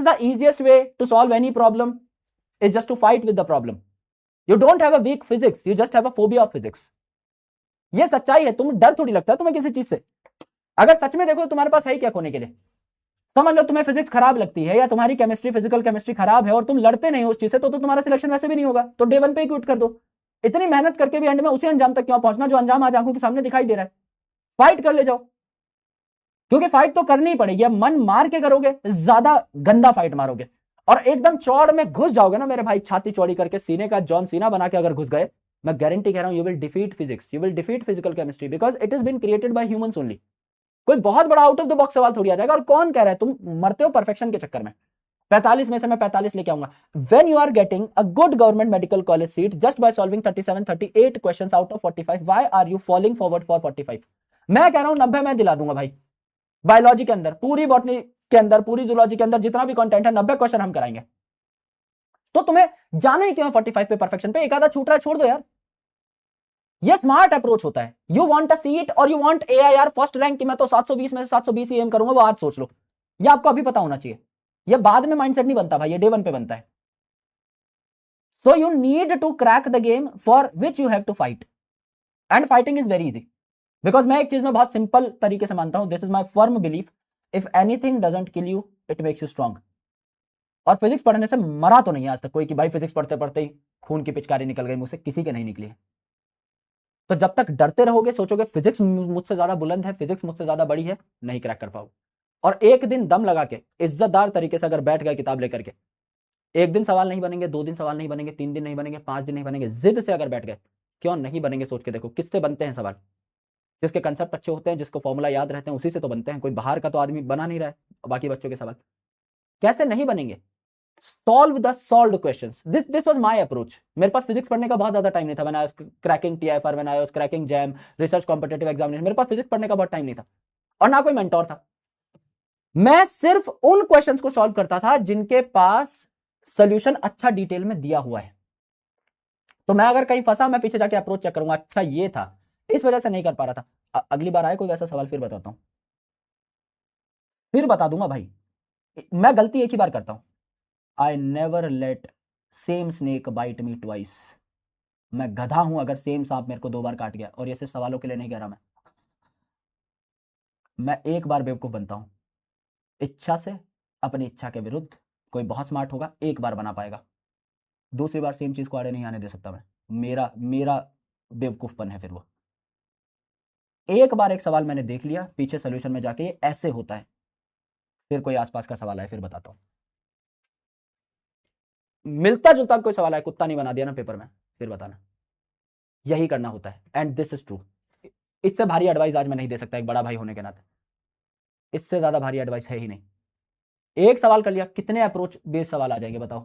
The easiest way to solve any problem is just to fight with the problem. You don't have a weak physics, you just have a phobia of physics. ये सच्चाई है. तुम डर थोड़ी लगता है तुम्हें किसी चीज से. अगर सच में देखो तुम्हारे पास है क्या खोने के लिए. समझ लो तुम्हें फिजिक्स खराब लगती है या तुम्हारी केमिस्ट्री फिजिकल केमिस्ट्री खराब है और तुम लड़ते नहीं हो उस चीज से, तो तुम्हारा सिलेक्शन वैसे भी नहीं होगा. तो डे वन पे ही क्विट कर दो. इतनी मेहनत करके भी एंड में उसी अंजाम तक क्यों पहुंचना जो अंजाम आज आंखों के सामने दिखाई दे रहा है. फाइट कर ले जाओ, क्योंकि फाइट तो करनी ही पड़ेगी. अब मन मार के करोगे ज्यादा गंदा फाइट मारोगे और एकदम चौड़ में घुस जाओगे ना मेरे भाई, छाती चौड़ी करके सीने का जॉन सीना बना के अगर घुस गए, मैं गारंटी कह रहा हूं you will defeat physics, you will defeat physical chemistry, because it is been created by humans only. कोई बहुत बड़ा आउट ऑफ द बॉक्स सवाल थोड़ी आ जाएगा. और कौन कह रहा है तुम मरते हो परफेक्शन के चक्कर में. 45 में से मैं 45 लेके आऊंगा. When you are getting a good government medical college seat just by solving 37-38 questions out of 45, why are you falling forward for 45? मैं कह रहा हूं 90 मैं दिला दूंगा भाई. बायोलॉजी के अंदर, पूरी बॉटनी के अंदर, पूरी जूलॉजी के अंदर जितना भी कंटेंट है 90 क्वेश्चन हम कराएंगे. तो तुम्हें जाना ही क्यों 45 पे परफेक्शन पे. एक आधा छूट रहा है छोड़ दो यार. ये स्मार्ट अप्रोच होता है. यू वांट अ सीट और you want AIR first rank की, मैं तो 720 में से 720 ही एम करूंगा, वो आज सोच लो. ये आपको अभी पता होना चाहिए. ये बाद में माइंडसेट नहीं बनता भाई, ये डे वन पे बनता है. So you need to crack the game for which you have to fight, and fighting is very easy. Because मैं एक चीज में बहुत सिंपल तरीके से मानता हूं, this is my firm belief, if anything doesn't kill you it makes you strong. और फिजिक्स पढ़ने से मरा तो नहीं आज तक कोई कि भाई फिजिक्स पढ़ते पढ़ते ही खून की पिचकारी निकल गई मुझसे, किसी के नहीं निकली. तो जब तक डरते रहोगे, सोचोगे फिजिक्स मुझसे ज्यादा बुलंद है, फिजिक्स मुझसे ज्यादा बड़ी है, नहीं क्रैक कर पाओगे. और एक दिन दम लगा के इज्जतदार तरीके से अगर बैठ गए किताब लेकर के, एक दिन सवाल नहीं बनेंगे, 2 दिन सवाल नहीं बनेंगे, 3 दिन नहीं बनेंगे, 5 दिन नहीं बनेंगे, जिद से अगर बैठ गए, क्यों नहीं बनेंगे. सोच के देखो किससे बनते हैं सवाल. जिसके कंसेप्ट अच्छे होते हैं, जिसको फॉर्मूला याद रहते हैं, उसी से तो बनते हैं. कोई बाहर का तो आदमी बना नहीं रहा है बाकी बच्चों के सवाल. कैसे नहीं बनेंगे. Solve the solved questions. This was my approach. मेरे पास फिजिक्स पढ़ने का बहुत ज्यादा टाइम नहीं था. When I was cracking TIFR, when I was cracking jam, research competitive examination, मेरे पास फिजिक्स पढ़ने का बहुत टाइम नहीं था और ना कोई मेंटोर था. मैं सिर्फ उन क्वेश्चंस को सॉल्व करता था जिनके पास सोल्यूशन अच्छा डिटेल में दिया हुआ है. तो मैं अगर कहीं फंसा, मैं पीछे जाके अप्रोच चेक करूंगा, अच्छा ये था, इस वजह से नहीं कर पा रहा था. अगली बार आए कोई वैसा सवाल फिर बताता हूं, फिर बता दूंगा भाई. मैं गलती एक ही बार करता हूं. I never let same snake bite me twice. मैं गधा हूं अगर सेम सांप मेरे को 2 बार काट गया. और ये सिर्फ सवालों के लिए नहीं कह रहा मैं एक बार बेवकूफ बनता हूं इच्छा से, अपनी इच्छा के विरुद्ध. कोई बहुत स्मार्ट होगा, एक बार बना पाएगा, दूसरी बार सेम चीज को आड़े नहीं आने दे सकता मैं. मेरा मेरा बेवकूफपन है फिर वो. एक बार एक सवाल मैंने देख लिया, पीछे सोल्यूशन में जाके ये ऐसे होता है, फिर कोई आसपास का सवाल है फिर बताता हूं. मिलता जुलता कोई सवाल है, कुत्ता नहीं बना दिया ना पेपर में, फिर बताना. यही करना होता है एंड दिस इज ट्रू. इससे भारी एडवाइस आज मैं नहीं दे सकता एक बड़ा भाई होने के नाते. इससे ज्यादा भारी एडवाइस है ही नहीं. एक सवाल कर लिया, कितने अप्रोच बेस्ड सवाल आ जाएंगे बताओ.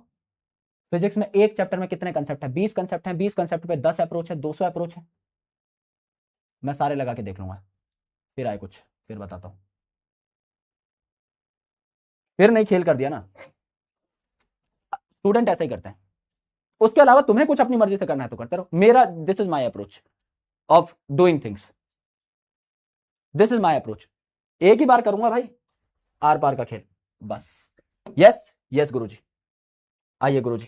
फिजिक्स में एक चैप्टर में कितने कंसेप्ट है. 20 कंसेप्ट है, 20 कंसेप्ट पे 10 अप्रोच है, 200 अप्रोच है. मैं सारे लगा के देख लूंगा, फिर आए कुछ फिर बताता हूं. फिर नहीं खेल कर दिया ना. स्टूडेंट ऐसा ही करते हैं. उसके अलावा तुम्हें कुछ अपनी मर्जी से करना है तो करते रहो. मेरा this is my approach of doing things. This is my approach. एक ही बार करूंगा भाई, आर पार का खेल बस. यस यस गुरुजी. आइए गुरुजी.